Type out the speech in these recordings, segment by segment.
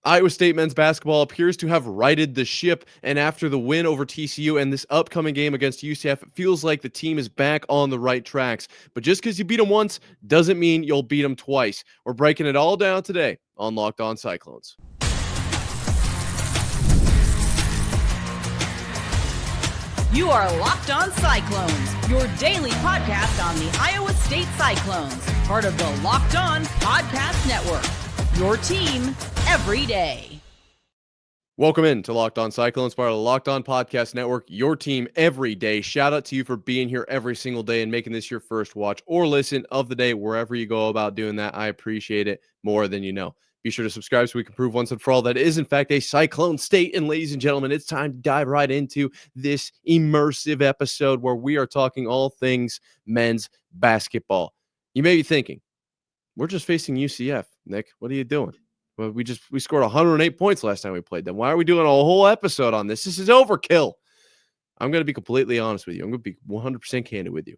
Iowa State men's basketball appears to have righted the ship, and after the win over TCU and this upcoming game against UCF, it feels like the team is back on the right tracks. But just because you beat them once doesn't mean you'll beat them twice. We're breaking it all down today on Locked On Cyclones. You are Locked On Cyclones, your daily podcast on the Iowa State Cyclones, part of the Locked On Podcast Network. Your team every day. Welcome in to Locked On Cyclones, part of the Locked On Podcast Network, your team every day. Shout out to you for being here every single day and making this your first watch or listen of the day, wherever you go about doing that. I appreciate it more than you know. Be sure to subscribe so we can prove once and for all that it is, in fact, a Cyclone state. And ladies and gentlemen, it's time to dive right into this immersive episode where we are talking all things men's basketball. You may be thinking, we're just facing UCF, Nick. What are you doing? Well, we scored 108 points last time we played them. Why are we doing a whole episode on this? This is overkill. I'm going to be completely honest with you. I'm going to be 100% candid with you.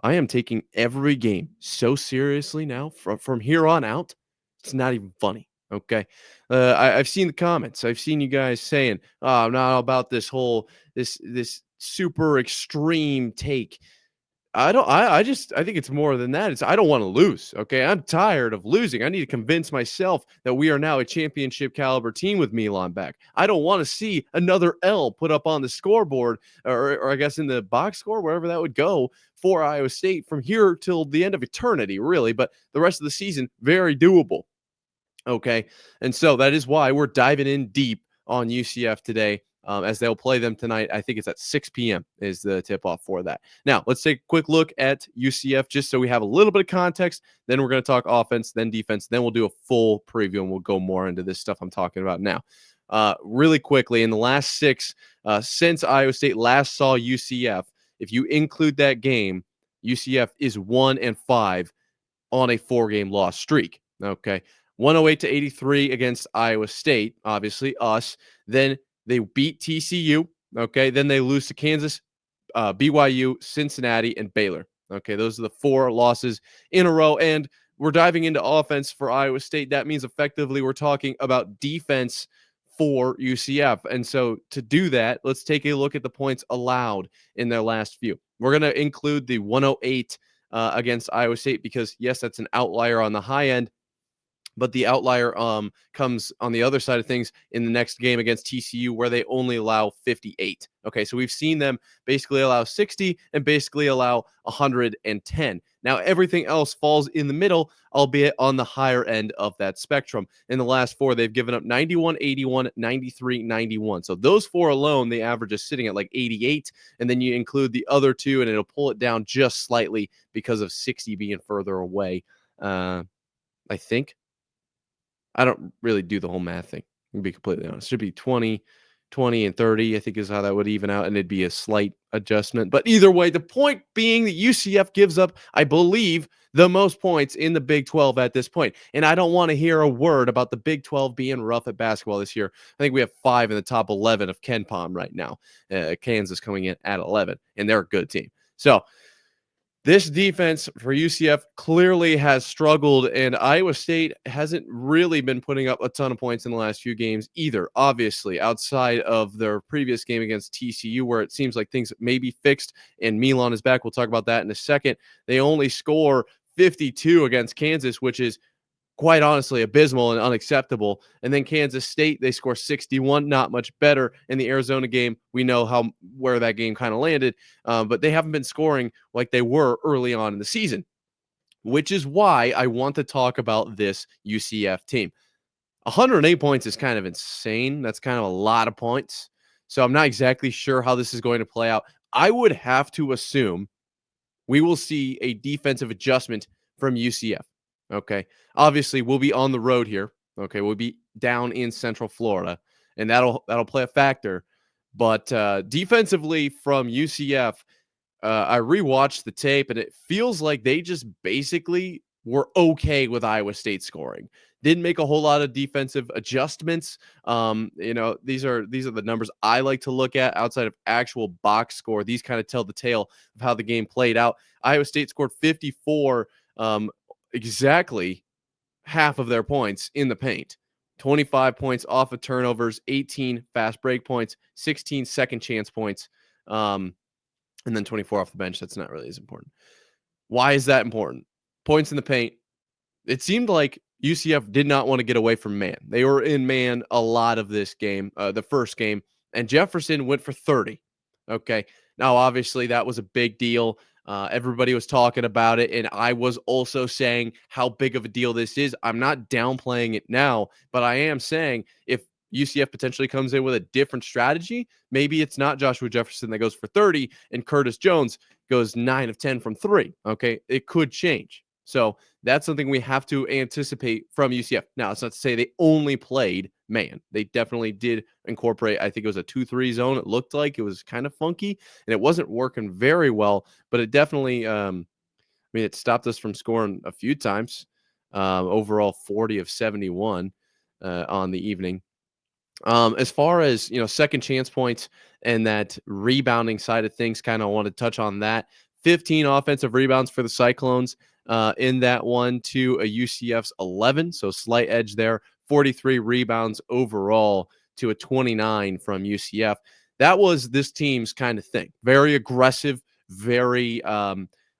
I am taking every game so seriously now from here on out. It's not even funny. Okay. I've seen the comments. I've seen you guys saying, "Oh, I'm not about this whole this super extreme take." I think it's more than that. I don't want to lose. Okay. I'm tired of losing. I need to convince myself that we are now a championship caliber team with Milan back. I don't want to see another L put up on the scoreboard or I guess in the box score, wherever that would go for Iowa State from here till the end of eternity, really. But the rest of the season, very doable. Okay. And so that is why we're diving in deep on UCF today. As they'll play them tonight. I think it's at 6 p.m. is the tip-off for that. Now, let's take a quick look at UCF just so we have a little bit of context. Then we're going to talk offense, then defense. Then we'll do a full preview, and we'll go more into this stuff I'm talking about now. Really quickly, in the last six, since Iowa State last saw UCF, if you include that game, UCF is 1-5 on a 4-game loss streak. Okay, 108-83 against Iowa State, obviously us. Then they beat TCU, okay? Then they lose to Kansas, BYU, Cincinnati, and Baylor. Okay, those are the 4 losses in a row. And we're diving into offense for Iowa State. That means effectively we're talking about defense for UCF. And so to do that, let's take a look at the points allowed in their last few. We're going to include the 108 against Iowa State because, yes, that's an outlier on the high end. But the outlier comes on the other side of things in the next game against TCU where they only allow 58. Okay, so we've seen them basically allow 60 and basically allow 110. Now, everything else falls in the middle, albeit on the higher end of that spectrum. In the last 4, they've given up 91, 81, 93, 91. So those 4 alone, the average is sitting at like 88. And then you include the other 2, and it'll pull it down just slightly because of 60 being further away, I think. I don't really do the whole math thing, to be completely honest. It should be 20, and 30, I think is how that would even out, and it'd be a slight adjustment. But either way, the point being that UCF gives up, I believe, the most points in the Big 12 at this point. And I don't want to hear a word about the Big 12 being rough at basketball this year. I think we have 5 in the top 11 of KenPom right now. Kansas coming in at 11, and they're a good team. So this defense for UCF clearly has struggled, and Iowa State hasn't really been putting up a ton of points in the last few games either, obviously, outside of their previous game against TCU, where it seems like things may be fixed, and Milan is back. We'll talk about that in a second. They only score 52 against Kansas, which is quite honestly abysmal and unacceptable. And then Kansas State, they score 61, not much better. In the Arizona game, we know where that game kind of landed, but they haven't been scoring like they were early on in the season, which is why I want to talk about this UCF team. 108 points is kind of insane. That's kind of a lot of points. So I'm not exactly sure how this is going to play out. I would have to assume we will see a defensive adjustment from UCF. Okay. Obviously, we'll be on the road here. Okay. We'll be down in Central Florida, and that'll play a factor. But defensively from UCF, I rewatched the tape, and it feels like they just basically were okay with Iowa State scoring. Didn't make a whole lot of defensive adjustments. These are the numbers I like to look at outside of actual box score. These kind of tell the tale of how the game played out. Iowa State scored 54, exactly half of their points in the paint. 25 points off of turnovers, 18 fast break points, 16 second chance points, and then 24 off the bench. That's not really as important. Why is that important? Points in the paint. It seemed like UCF did not want to get away from man. They were in man a lot of this game, the first game, and Jefferson went for 30. Okay. Now, obviously, that was a big deal. Everybody was talking about it, and I was also saying how big of a deal this is. I'm not downplaying it now, but I am saying if UCF potentially comes in with a different strategy, maybe it's not Joshua Jefferson that goes for 30 and Curtis Jones goes 9 of 10 from 3. Okay. It could change. So that's something we have to anticipate from UCF. Now, it's not to say they only played man. They definitely did incorporate, I think it was a 2-3 zone. It looked like it was kind of funky and it wasn't working very well, but it definitely, it stopped us from scoring a few times. Overall, 40 of 71 on the evening. As far as, second chance points and that rebounding side of things, kind of want to touch on that. 15 offensive rebounds for the Cyclones in that one to a UCF's 11. So slight edge there. 43 rebounds overall to a 29 from UCF. That was this team's kind of thing. Very aggressive, very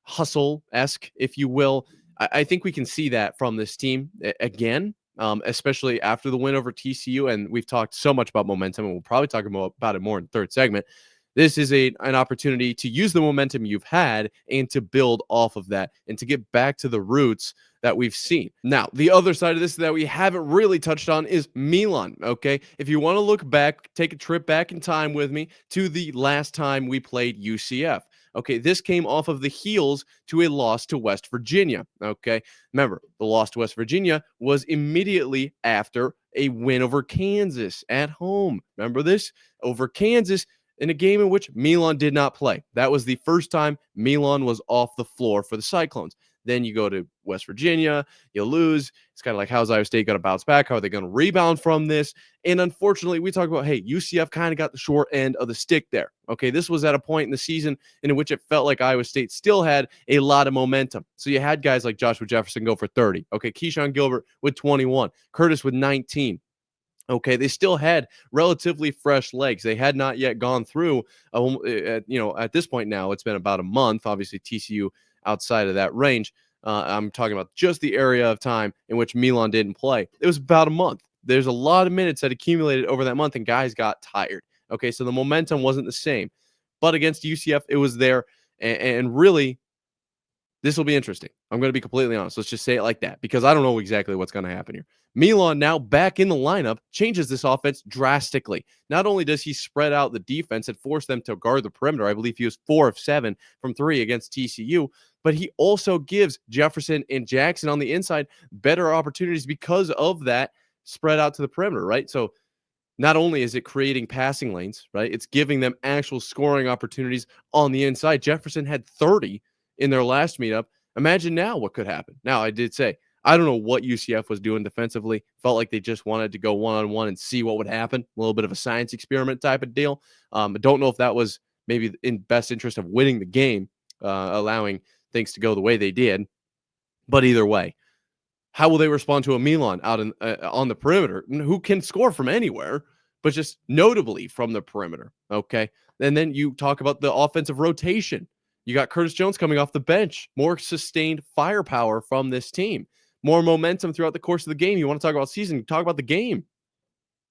hustle-esque, if you will. I think we can see that from this team again. Especially after the win over TCU. And we've talked so much about momentum, and we'll probably talk about it more in the third segment. This is an opportunity to use the momentum you've had and to build off of that and to get back to the roots that we've seen. Now, the other side of this that we haven't really touched on is Milan, okay? If you want to look back, take a trip back in time with me to the last time we played UCF. Okay, this came off of the heels to a loss to West Virginia, okay? Remember, the loss to West Virginia was immediately after a win over Kansas at home. Remember this? Over Kansas in a game in which Milan did not play. That was the first time Milan was off the floor for the Cyclones. Then you go to West Virginia, you lose. It's kind of like, how's Iowa State going to bounce back? How are they going to rebound from this? And unfortunately, we talk about, hey, UCF kind of got the short end of the stick there. Okay, this was at a point in the season in which it felt like Iowa State still had a lot of momentum. So you had guys like Joshua Jefferson go for 30. Okay, Keyshawn Gilbert with 21. Curtis with 19. Okay, they still had relatively fresh legs. They had not yet gone through, at this point now, it's been about a month. Obviously, TCU outside of that range. I'm talking about just the area of time in which Milan didn't play. It was about a month. There's a lot of minutes that accumulated over that month, and guys got tired. Okay, so the momentum wasn't the same. But against UCF, it was there. And really, this will be interesting. I'm going to be completely honest. Let's just say it like that because I don't know exactly what's going to happen here. Milan now back in the lineup changes this offense drastically. Not only does he spread out the defense and force them to guard the perimeter, I believe he was 4 of 7 from 3 against TCU, but he also gives Jefferson and Jackson on the inside better opportunities because of that spread out to the perimeter, right? So not only is it creating passing lanes, right? It's giving them actual scoring opportunities on the inside. Jefferson had 30 in their last meetup. Imagine now what could happen. Now, I did say, I don't know what UCF was doing defensively. Felt like they just wanted to go one-on-one and see what would happen. A little bit of a science experiment type of deal. I don't know if that was maybe in best interest of winning the game, allowing things to go the way they did. But either way, how will they respond to a Milan out on the perimeter who can score from anywhere, but just notably from the perimeter? Okay. And then you talk about the offensive rotation. You got Curtis Jones coming off the bench, more sustained firepower from this team, more momentum throughout the course of the game. You want to talk about season, talk about the game,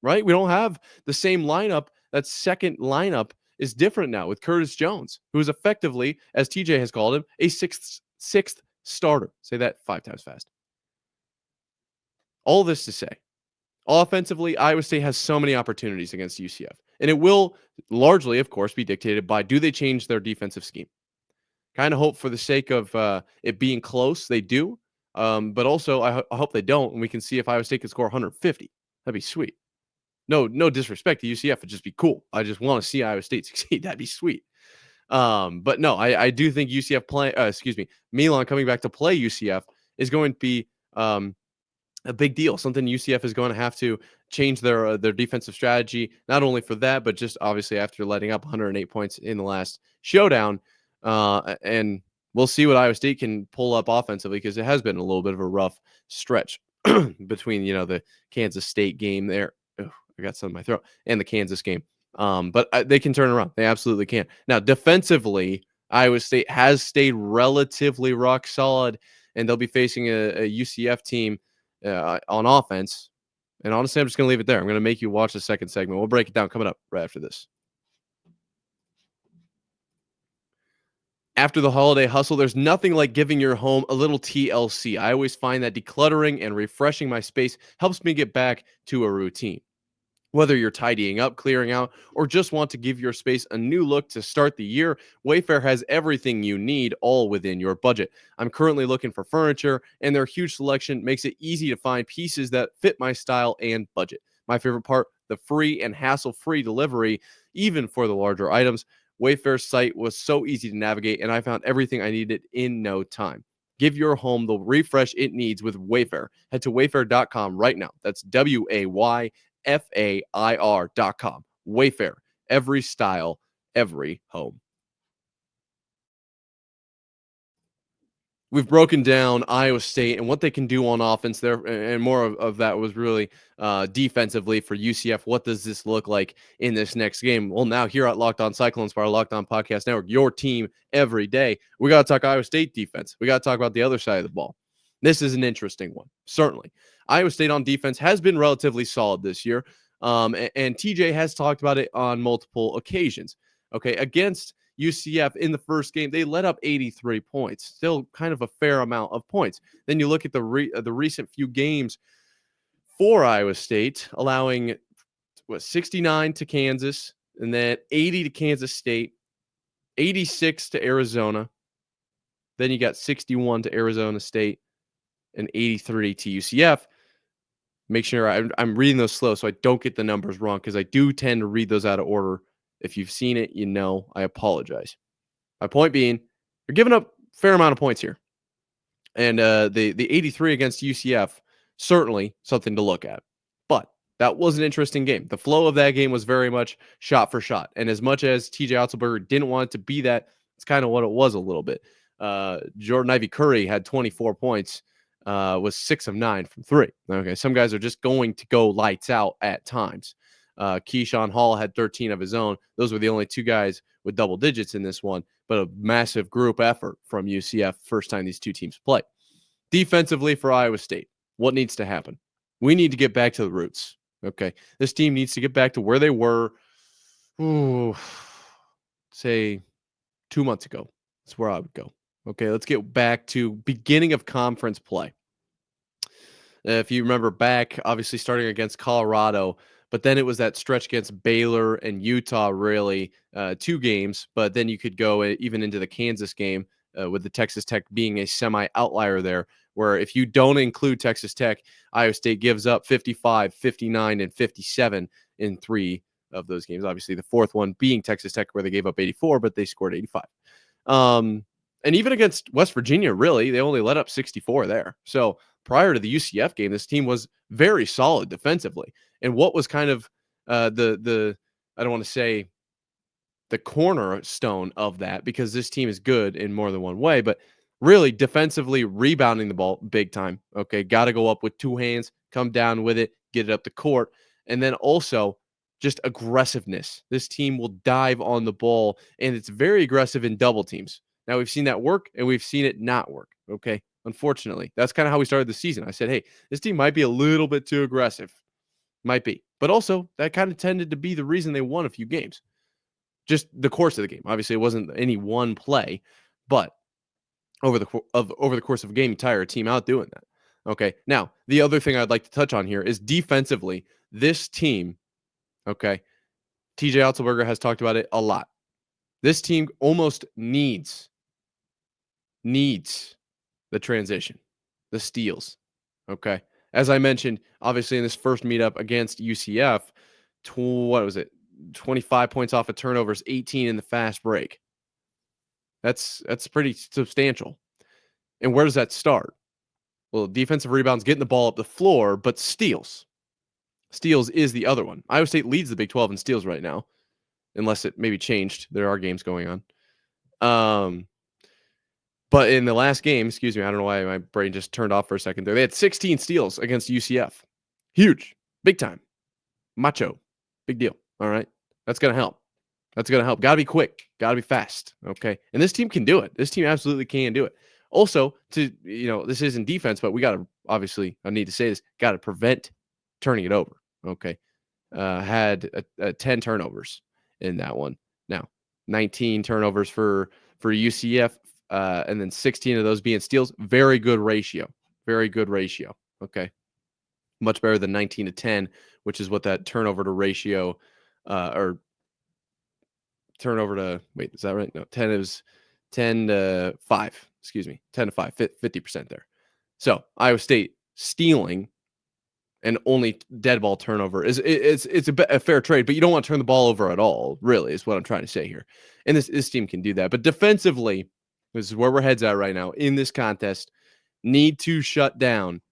right? We don't have the same lineup. That second lineup is different now with Curtis Jones, who is effectively, as TJ has called him, a sixth starter. Say that 5 times fast. All this to say, offensively, Iowa State has so many opportunities against UCF. And it will largely, of course, be dictated by, do they change their defensive scheme? Kind of hope for the sake of it being close, they do. But also, I hope they don't, and we can see if Iowa State can score 150. That'd be sweet. No disrespect to UCF. It'd just be cool. I just want to see Iowa State succeed. That'd be sweet. But no, I do think UCF Milan coming back to play UCF is going to be a big deal. Something UCF is going to have to change their defensive strategy, not only for that, but just obviously after letting up 108 points in the last showdown. And we'll see what Iowa State can pull up offensively because it has been a little bit of a rough stretch. between, the Kansas State game there. Ugh, I got some in my throat, and the Kansas game. But they can turn around. They absolutely can. Now, defensively, Iowa State has stayed relatively rock solid, and they'll be facing a UCF team on offense. And honestly, I'm just going to leave it there. I'm going to make you watch the second segment. We'll break it down coming up right after this. After the holiday hustle, there's nothing like giving your home a little TLC. I always find that decluttering and refreshing my space helps me get back to a routine. Whether you're tidying up, clearing out, or just want to give your space a new look to start the year, Wayfair has everything you need, all within your budget. I'm currently looking for furniture, and their huge selection makes it easy to find pieces that fit my style and budget. My favorite part, the free and hassle-free delivery, even for the larger items. Wayfair's site was so easy to navigate, and I found everything I needed in no time. Give your home the refresh it needs with Wayfair. Head to wayfair.com right now. That's WAYFAIR.com. Wayfair, every style, every home. We've broken down Iowa State and what they can do on offense there, and more of that was really defensively for UCF. What does this look like in this next game? Well, now here at Locked On Cyclones, part of Locked On Podcast Network, your team every day. We got to talk Iowa State defense. We got to talk about the other side of the ball. This is an interesting one, certainly. Iowa State on defense has been relatively solid this year, and TJ has talked about it on multiple occasions. Okay, against UCF in the first game, they let up 83 points, still kind of a fair amount of points. Then you look at the recent few games for Iowa State, allowing 69 to Kansas, and then 80 to Kansas State, 86 to Arizona. Then you got 61 to Arizona State and 83 to UCF. Make sure I'm reading those slow so I don't get the numbers wrong, because I do tend to read those out of order. If you've seen it, I apologize. My point being, you're giving up a fair amount of points here. And the 83 against UCF, certainly something to look at. But that was an interesting game. The flow of that game was very much shot for shot. And as much as TJ Otzelberger didn't want it to be that, it's kind of what it was a little bit. Jordan Ivy Curry had 24 points, was 6 of 9 from 3. Okay, some guys are just going to go lights out at times. Keyshawn Hall had 13 of his own. Those were the only two guys with double digits in this one, but a massive group effort from UCF first time these two teams play. Defensively for Iowa State, what needs to happen? We need to get back to the roots. Okay, this team needs to get back to where they were, say 2 months ago. That's where I would go. Okay, let's get back to beginning of conference play. If you remember back, obviously starting against Colorado, but then it was that stretch against Baylor and Utah, really, 2 games. But then you could go even into the Kansas game with the Texas Tech being a semi-outlier there, where if you don't include Texas Tech, Iowa State gives up 55, 59, and 57 in 3 of those games. Obviously, the fourth one being Texas Tech, where they gave up 84, but they scored 85. And even against West Virginia, really, they only let up 64 there. So prior to the UCF game, this team was very solid defensively. And what was kind of the I don't want to say the cornerstone of that, because this team is good in more than one way, but really defensively rebounding the ball big time. Okay, got to go up with 2 hands, come down with it, get it up the court, and then also just aggressiveness. This team will dive on the ball, and it's very aggressive in double teams. Now, we've seen that work, and we've seen it not work, okay? Unfortunately, that's kind of how we started the season. I said, hey, this team might be a little bit too aggressive. Might be. But also, that kind of tended to be the reason they won a few games. Just the course of the game. Obviously, it wasn't any one play, but over the course of a game, you tire a team out doing that. Okay, now, the other thing I'd like to touch on here is defensively, this team, okay, TJ Otzelberger has talked about it a lot. This team almost needs the transition, the steals. Okay. As I mentioned, obviously in this first meetup against UCF, what was it? 25 points off of turnovers, 18 in the fast break. That's pretty substantial. And where does that start? Well, defensive rebounds, getting the ball up the floor, but steals. Steals is the other one. Iowa State leads the Big 12 in steals right now, unless it maybe changed. There are games going on. But in the last game, excuse me, I don't know why my brain just turned off for a second there. They had 16 steals against UCF. Huge, big time, macho, big deal. All right, that's gonna help. That's gonna help. Got to be quick. Got to be fast. Okay, and this team can do it. This team absolutely can do it. Also, this isn't defense, but we got to obviously. I need to say this. Got to prevent turning it over. Okay, had 10 turnovers in that one. Now, 19 turnovers for UCF, and then 16 of those being steals. Very good ratio. Very good ratio. Okay, much better than 19 to 10, which is what that turnover to ratio, or turnover to wait, is that right? No, 10 is 10 to 5. Excuse me, 10 to 5, 50% there. So Iowa State stealing and only dead ball turnover is it's a fair trade, but you don't want to turn the ball over at all, really, is what I'm trying to say here. And this team can do that. But defensively, this is where we're heads at right now in this contest. Need to shut down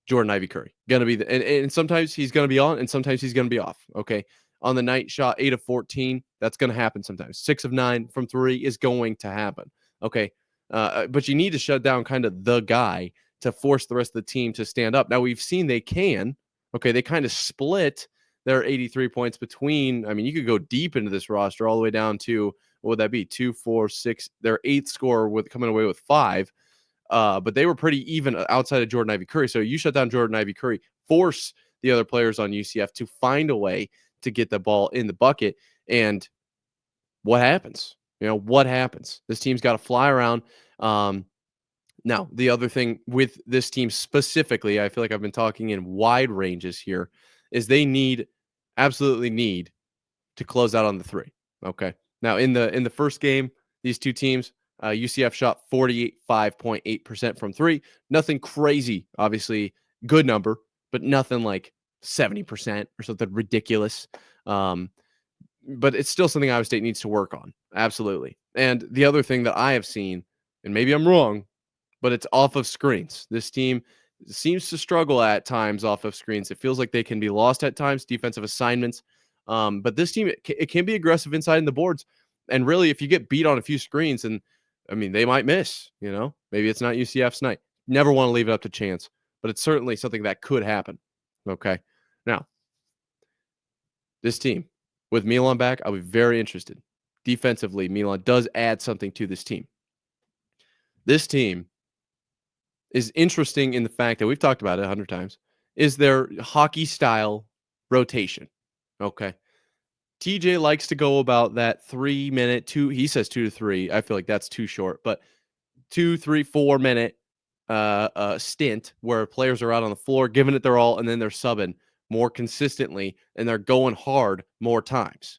Jordan Ivy Curry. Gonna be and sometimes he's gonna be on and sometimes he's gonna be off. Okay. On the night, shot 8 of 14. That's gonna happen sometimes. 6 of 9 from 3 is going to happen. Okay. But you need to shut down kind of the guy to force the rest of the team to stand up. Now we've seen they can. Okay, they kind of split their 83 points between. I mean, you could go deep into this roster all the way down to what would that be? 2, 4, 6. Their eighth scorer with coming away with 5. But they were pretty even outside of Jordan Ivy Curry. So you shut down Jordan Ivy Curry, force the other players on UCF to find a way to get the ball in the bucket. And what happens? What happens? This team's got to fly around. Now, the other thing with this team specifically, I feel like I've been talking in wide ranges here, is they absolutely need to close out on the 3. Okay. Now, in the first game, these two teams, UCF shot 45.8% from 3. Nothing crazy, obviously, good number, but nothing like 70% or something ridiculous. But it's still something Iowa State needs to work on. Absolutely. And the other thing that I have seen, and maybe I'm wrong, but it's off of screens. This team seems to struggle at times off of screens. It feels like they can be lost at times, defensive assignments. But this team, it can be aggressive inside in the boards. And really, if you get beat on a few screens, and I mean, they might miss, maybe it's not UCF's night. Never want to leave it up to chance, but it's certainly something that could happen. Okay. Now, this team with Milan back, I'll be very interested. Defensively, Milan does add something to this team. This team is interesting in the fact that we've talked about it 100 times, is their hockey style rotation. Okay. TJ likes to go about that 3-minute, he says 2 to 3. I feel like that's too short, but 2, 3, 4-minute stint where players are out on the floor, giving it their all, and then they're subbing more consistently and they're going hard more times.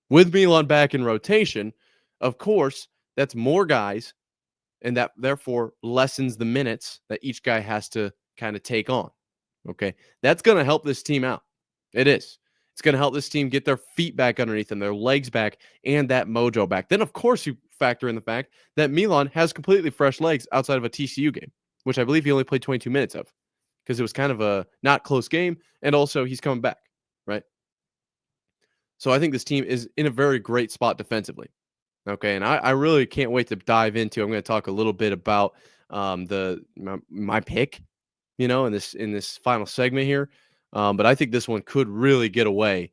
With Milan back in rotation, of course, that's more guys, and that therefore lessens the minutes that each guy has to kind of take on. Okay. That's going to help this team out. It is. It's going to help this team get their feet back underneath them, their legs back, and that mojo back. Then, of course, you factor in the fact that Milan has completely fresh legs outside of a TCU game, which I believe he only played 22 minutes of because it was kind of a not close game. And also he's coming back, right? So I think this team is in a very great spot defensively. Okay, and I really can't wait to dive into. I'm going to talk a little bit about my pick, in this final segment here. But I think this one could really get away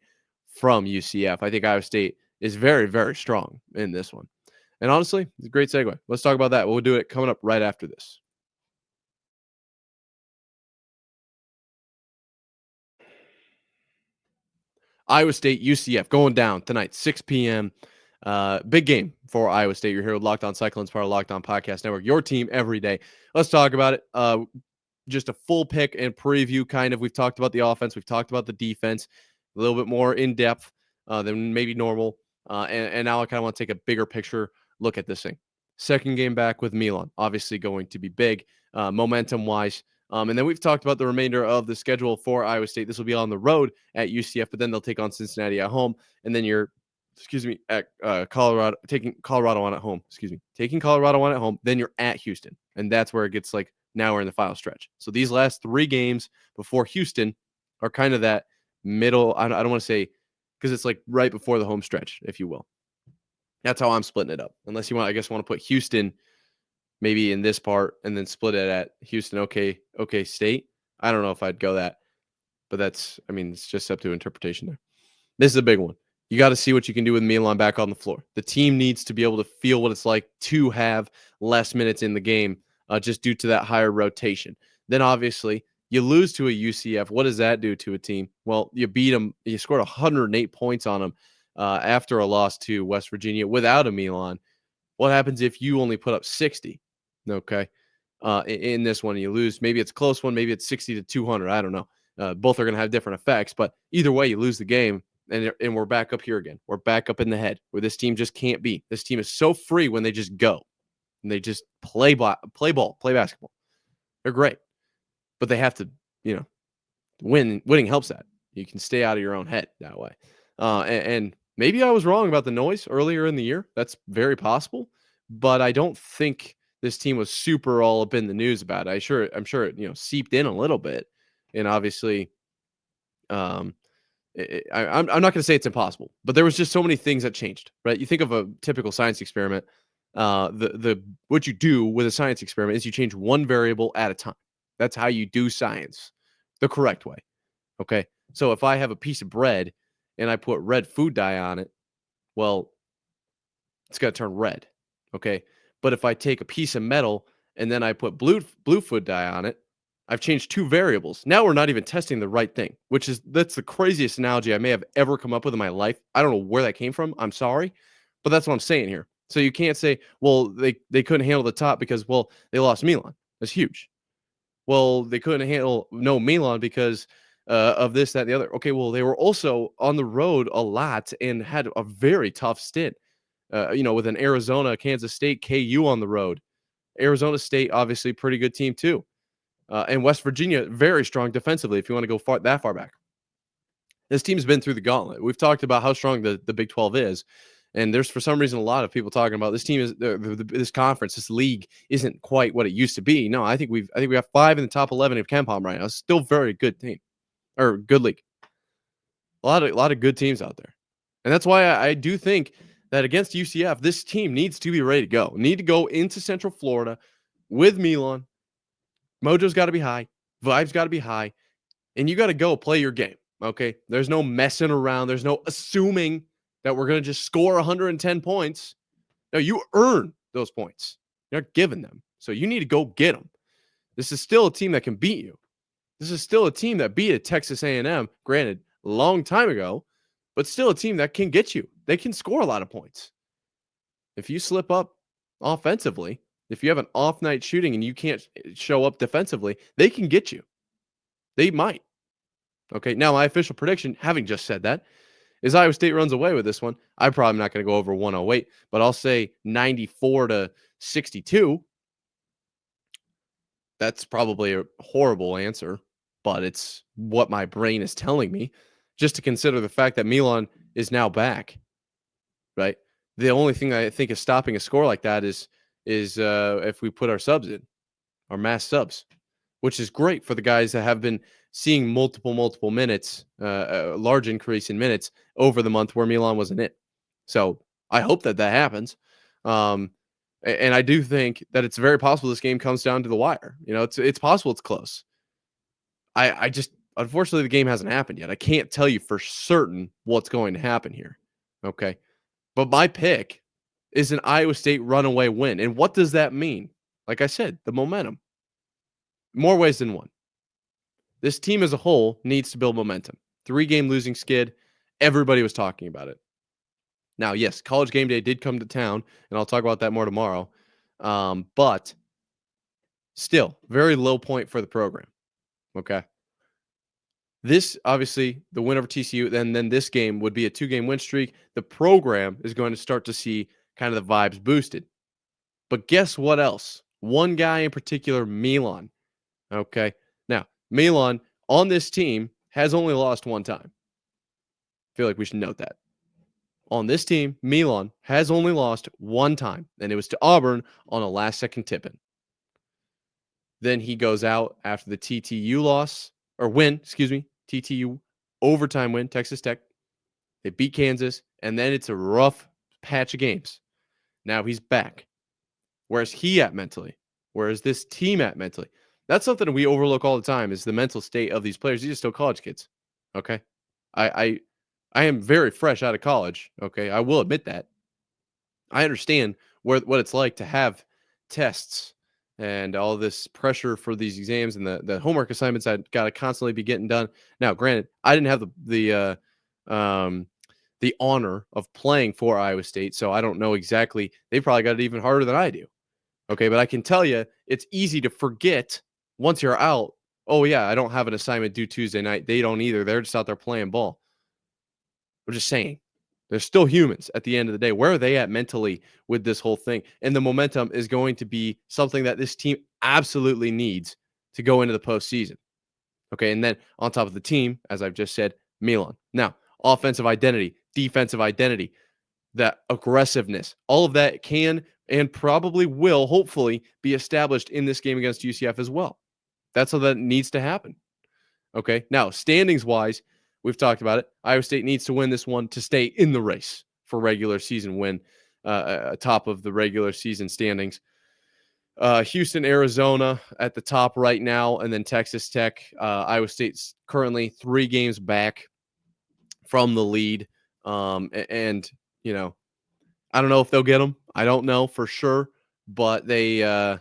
from UCF. I think Iowa State is very, very strong in this one. And honestly, it's a great segue. Let's talk about that. We'll do it coming up right after this. Iowa State, UCF going down tonight, 6 p.m. Big game for Iowa State. You're here with Locked On Cyclones, part of Locked On Podcast Network, your team every day. Let's talk about it. Just a full pick and preview, kind of. We've talked about the offense. We've talked about the defense a little bit more in depth than maybe normal. And now I kind of want to take a bigger picture look at this thing. Second game back with Milan, obviously going to be big momentum-wise. And then we've talked about the remainder of the schedule for Iowa State. This will be on the road at UCF, but then they'll take on Cincinnati at home. And then at Colorado, taking Colorado on at home. Taking Colorado on at home. Then you're at Houston. And that's where it gets like, now we're in the final stretch. So these last 3 games before Houston are kind of that middle. I don't want to say, because it's like right before the home stretch, if you will. That's how I'm splitting it up. Unless you want to put Houston maybe in this part and then split it at Houston, OK State. I don't know if I'd go that, but it's just up to interpretation there. This is a big one. You got to see what you can do with Milan back on the floor. The team needs to be able to feel what it's like to have less minutes in the game, just due to that higher rotation. Then obviously you lose to a UCF. What does that do to a team? Well, you beat them. You scored 108 points on them after a loss to West Virginia without a Milan. What happens if you only put up 60? Okay. In this one, you lose. Maybe it's a close one. Maybe it's 60 to 200. I don't know. Both are going to have different effects, but either way, you lose the game, and we're back up here again. We're back up in the head where this team just can't be. This team is so free when they just go and they just play basketball. They're great, but they have to, win. Winning helps that. You can stay out of your own head that way. And maybe I was wrong about the noise earlier in the year. That's very possible, but I don't think this team was super all up in the news about it. I'm sure it, seeped in a little bit, and obviously, I'm not going to say it's impossible, but there was just so many things that changed, right? You think of a typical science experiment. The what you do with a science experiment is you change one variable at a time. That's how you do science, the correct way. Okay, so if I have a piece of bread and I put red food dye on it, well, it's got to turn red. Okay. But if I take a piece of metal and then I put blue food dye on it, I've changed two variables. Now we're not even testing the right thing, that's the craziest analogy I may have ever come up with in my life. I don't know where that came from. I'm sorry, but that's what I'm saying here. So you can't say, well, they couldn't handle the top because, well, they lost Milan. That's huge. Well, they couldn't handle no Milan because of this, that, and the other. Okay, well, they were also on the road a lot and had a very tough stint. With an Arizona, Kansas State, KU on the road. Arizona State, obviously, pretty good team too. And West Virginia, very strong defensively, if you want to go that far back. This team's been through the gauntlet. We've talked about how strong the Big 12 is. And there's, for some reason, a lot of people talking about this team this conference, this league isn't quite what it used to be. No, I think we have 5 in the top 11 of KenPom right now. It's still very good team, or good league. A lot of good teams out there, and that's why I do think that against UCF, this team needs to be ready to go. Need to go into Central Florida with Milan. Mojo's got to be high. Vibe's got to be high. And you got to go play your game, okay? There's no messing around. There's no assuming that we're going to just score 110 points. No, you earn those points. You're not giving them. So you need to go get them. This is still a team that can beat you. This is still a team that beat a Texas A&M, granted, a long time ago, but still a team that can get you. They can score a lot of points. If you slip up offensively, if you have an off night shooting and you can't show up defensively, they can get you. They might. Okay, now my official prediction, having just said that, is Iowa State runs away with this one. I'm probably not going to go over 108, but I'll say 94 to 62. That's probably a horrible answer, but it's what my brain is telling me. Just to consider the fact that Milan is now back, right? The only thing I think is stopping a score like that is if we put our subs in, our mass subs, which is great for the guys that have been seeing multiple minutes, a large increase in minutes over the month where Milan wasn't in. So I hope that happens. And I do think that it's very possible this game comes down to the wire. It's possible it's close. I just, unfortunately, the game hasn't happened yet. I can't tell you for certain what's going to happen here. Okay. But my pick is an Iowa State runaway win. And what does that mean? Like I said, the momentum. More ways than one. This team as a whole needs to build momentum. 3-game losing skid. Everybody was talking about it. Now, yes, College Game Day did come to town, and I'll talk about that more tomorrow. But still, very low point for the program. Okay. This, obviously, the win over TCU, then this game would be a 2-game win streak. The program is going to start to see kind of the vibes boosted. But guess what else? One guy in particular, Milan. Okay. Now, Milan on this team has only lost one time. I feel like we should note that. On this team, Milan has only lost one time, and it was to Auburn on a last-second tip-in. Then he goes out after the TTU loss, or win, TTU overtime win, Texas Tech. They beat Kansas, and then it's a rough patch of games. Now he's back. Where's he at mentally? Where is this team at mentally? That's something we overlook all the time is the mental state of these players. These are still college kids. Okay. I I am very fresh out of college. Okay. I will admit that. I understand what it's like to have tests and all this pressure for these exams and the homework assignments I got to constantly be getting done. Now, granted, I didn't have the honor of playing for Iowa State, so I don't know exactly. They probably got it even harder than I do. Okay, but I can tell you, it's easy to forget once you're out. Oh yeah, I don't have an assignment due Tuesday night. They don't either. They're just out there playing ball. I'm just saying. They're still humans at the end of the day. Where are they at mentally with this whole thing? And the momentum is going to be something that this team absolutely needs to go into the postseason. Okay. And then on top of the team, as I've just said, Milan. Now, offensive identity, defensive identity, that aggressiveness, all of that can and probably will hopefully be established in this game against UCF as well. That's how that needs to happen. Okay. Now, standings wise, we've talked about it. Iowa State needs to win this one to stay in the race for regular season win, top of the regular season standings. Houston, Arizona at the top right now, and then Texas Tech. Iowa State's currently 3 games back from the lead. And, you know, I don't know if they'll get them. I don't know for sure, but they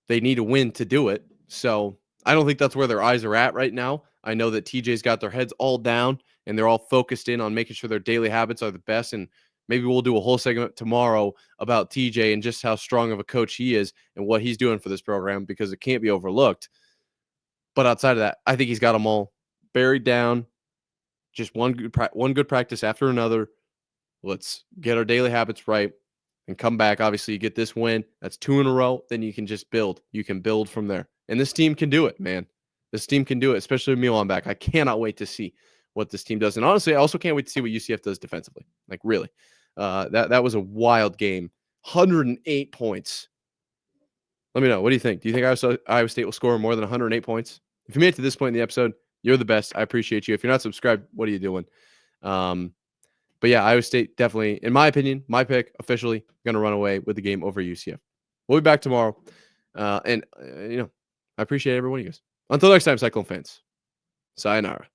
need a win to do it. So I don't think that's where their eyes are at right now. I know that TJ's got their heads all down and they're all focused in on making sure their daily habits are the best. And maybe we'll do a whole segment tomorrow about TJ and just how strong of a coach he is and what he's doing for this program because it can't be overlooked. But outside of that, I think he's got them all buried down. Just one good practice after another. Let's get our daily habits right and come back. Obviously, you get this win. That's 2 in a row. Then you can just build. You can build from there. And this team can do it, man. This team can do it, especially with Milan back. I cannot wait to see what this team does. And honestly, I also can't wait to see what UCF does defensively. Like, really. That was a wild game. 108 points. Let me know. What do you think? Do you think Iowa State will score more than 108 points? If you made it to this point in the episode, you're the best. I appreciate you. If you're not subscribed, what are you doing? But yeah, Iowa State definitely, in my opinion, my pick, officially going to run away with the game over UCF. We'll be back tomorrow. I appreciate every one of you guys. Until next time, Cyclone fans. Sayonara.